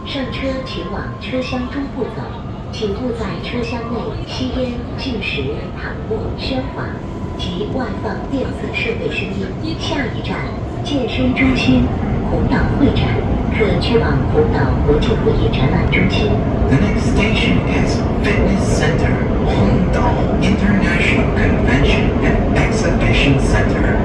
上车请往车厢中部走，请勿在车厢内吸烟、进食、躺卧、喧哗及外放电子设备声音。下一站，健身中心红岛会展，可去往红岛国际会议展览中心。The next station is Fitness Center, Hongdao International Convention and Exhibition Center.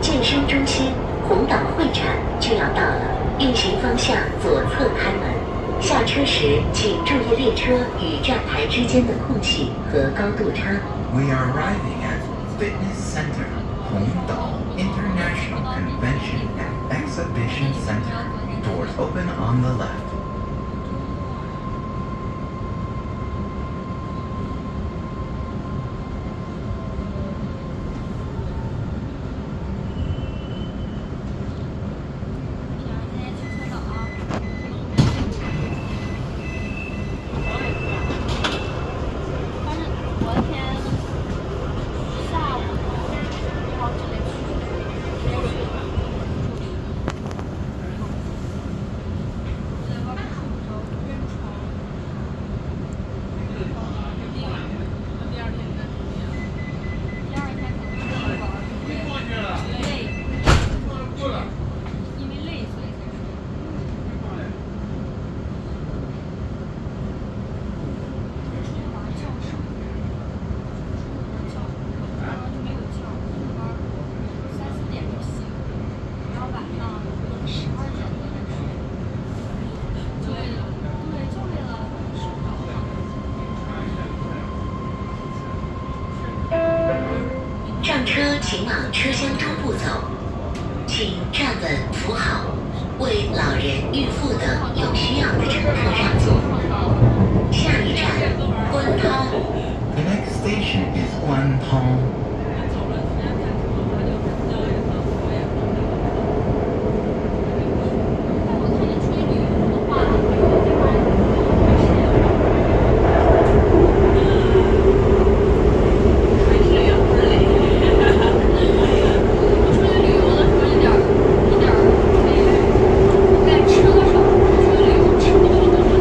健身中心红岛会展就要到了，运行方向左侧开门。下车时请注意列车与站台之间的空隙和高度差。 We are arriving at Fitness Center, Hongdao International Convention and Exhibition Center. Doors open on the left. 上车请往车厢中部走，请站稳扶好，为老人、孕妇等有需要的乘客让座。下一站，关汤。 The next station is Guantong. 吃的少，出去旅游吃的少。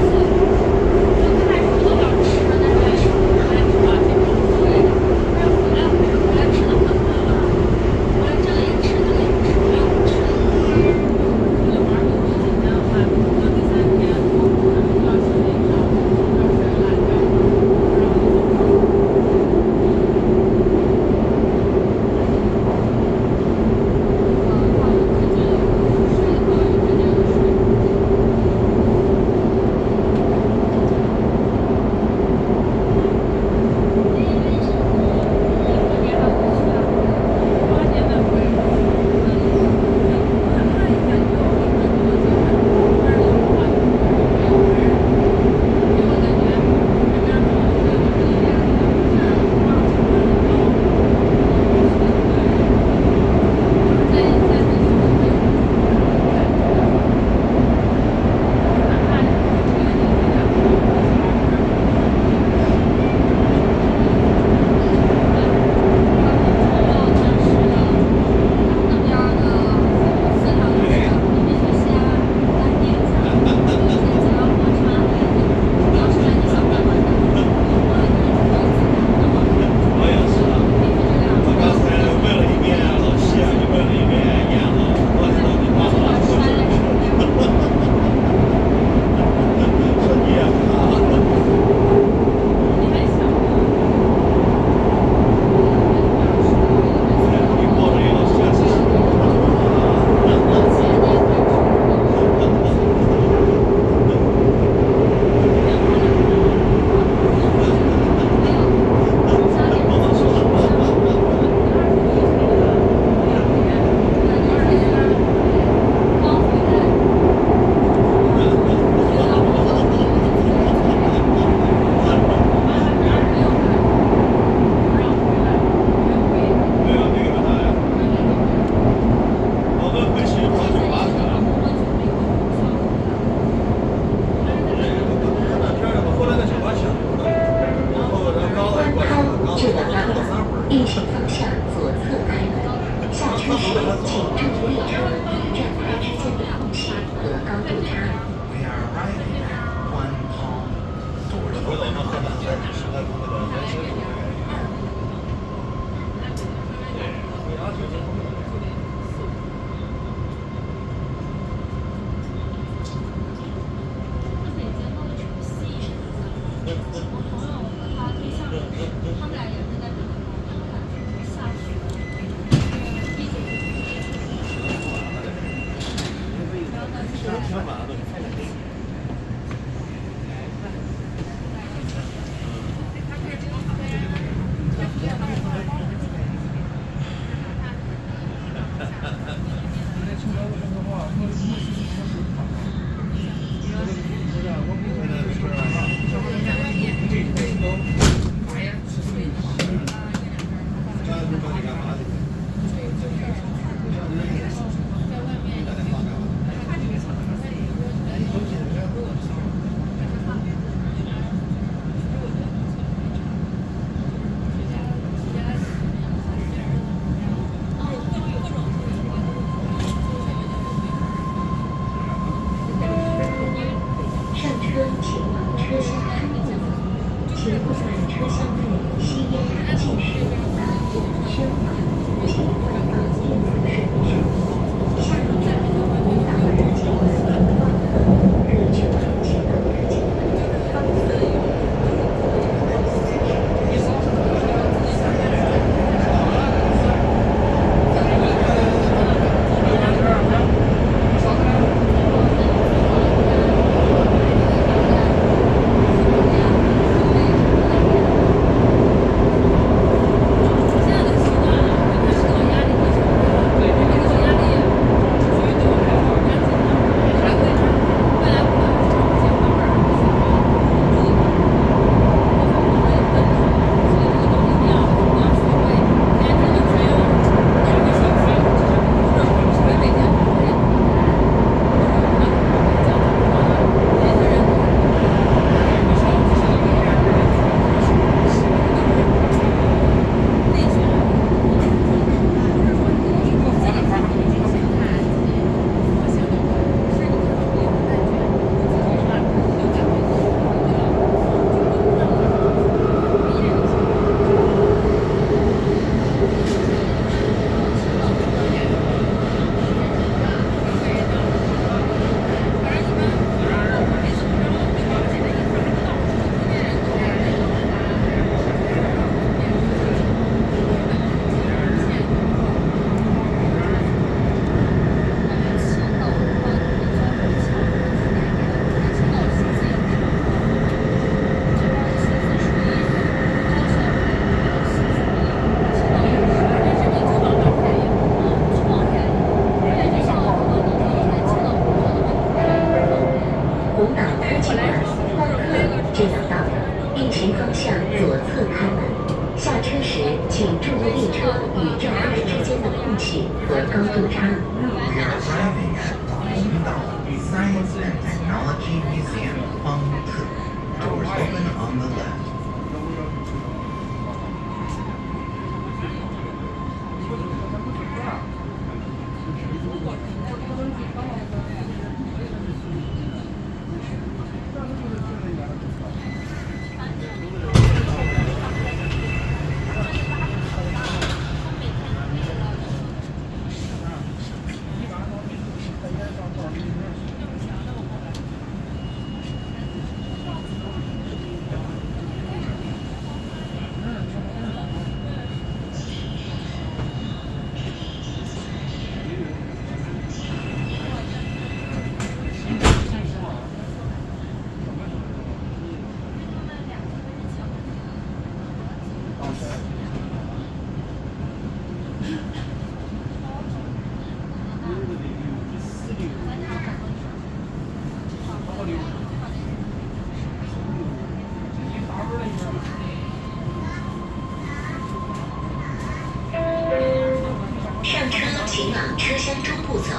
请往车厢中部走，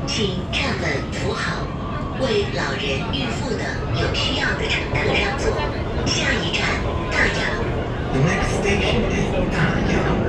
请站稳扶好，为老人、孕妇等有需要的乘客让座。下一站大洋。The next station is Dayang.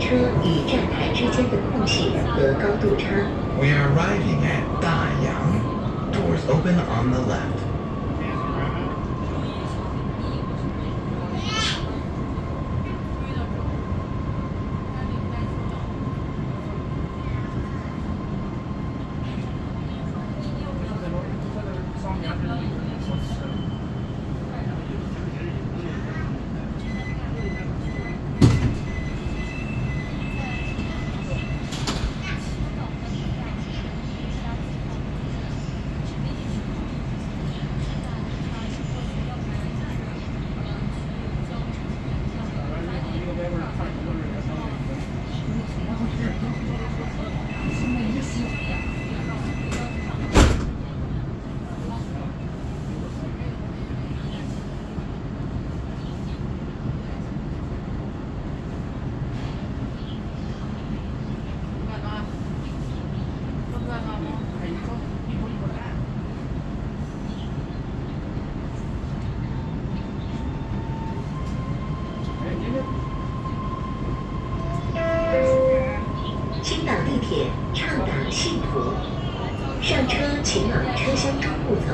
车与站台之间的空隙和高度差。We are arriving at Dayang. Doors open on the left.青岛地铁倡导幸福，上车请往车厢中部走。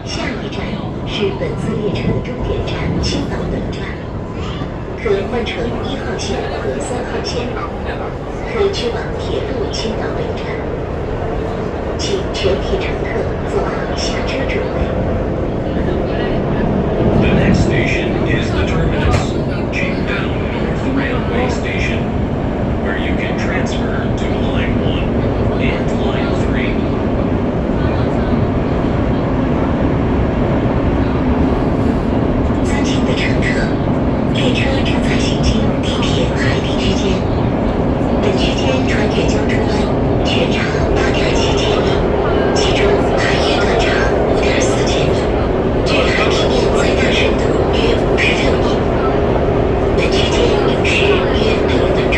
下一站是本次列车的终点站青岛本站，可换乘1号线和3号线，可去往铁路青岛本站。请全体乘客做好下车准备。The next station is the terminus, Qingdao North Railway Station, where you can transfer to Line 1 and Line 3. 尊敬的乘客，列车正在行经地铁海底区间，本区间穿越交通湾，全长8.7千米，其中海域短长5.4千米，距海平面最大深度约56米。本区间用时约6分钟。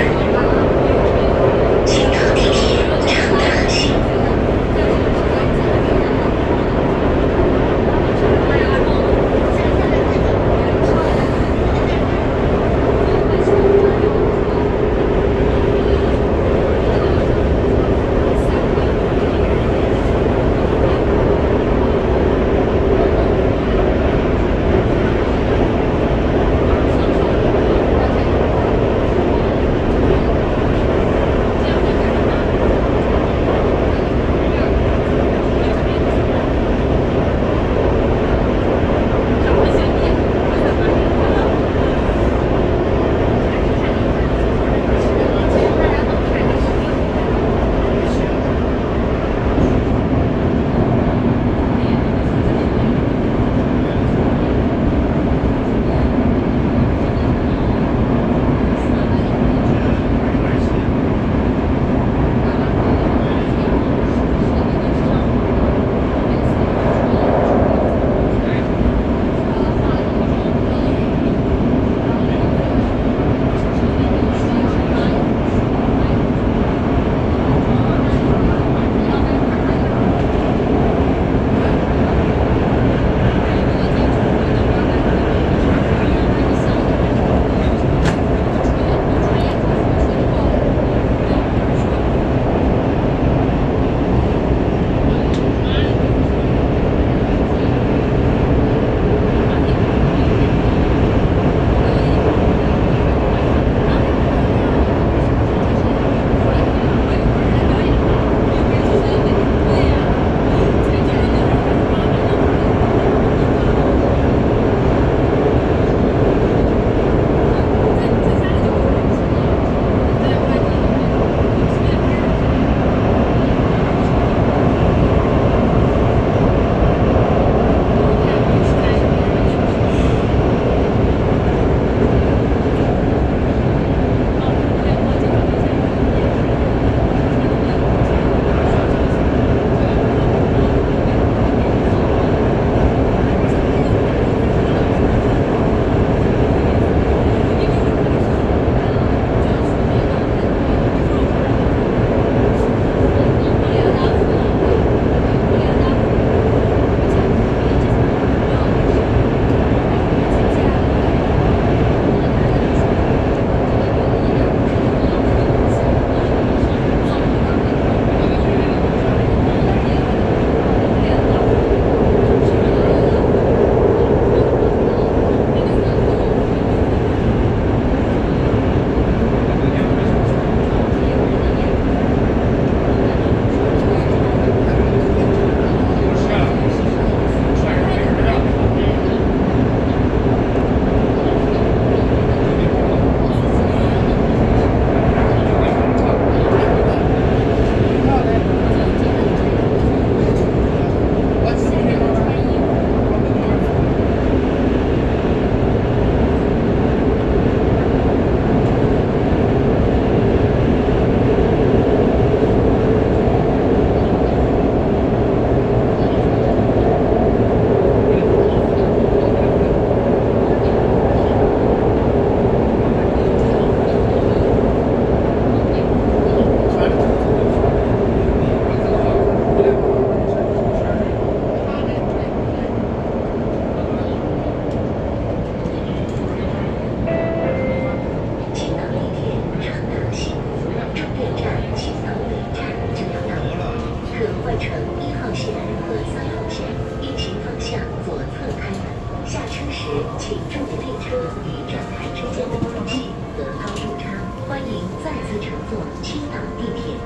际德高中昌，欢迎再次乘坐青岛地铁。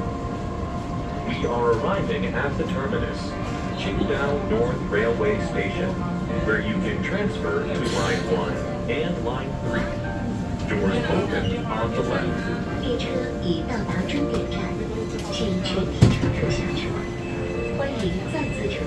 We are arriving at the terminus, Qingdao North Railway Station, where you can transfer to Line 1 and Line 3. Doors open on the left. 列车已到达终点站，请全体乘客下车。欢迎再次乘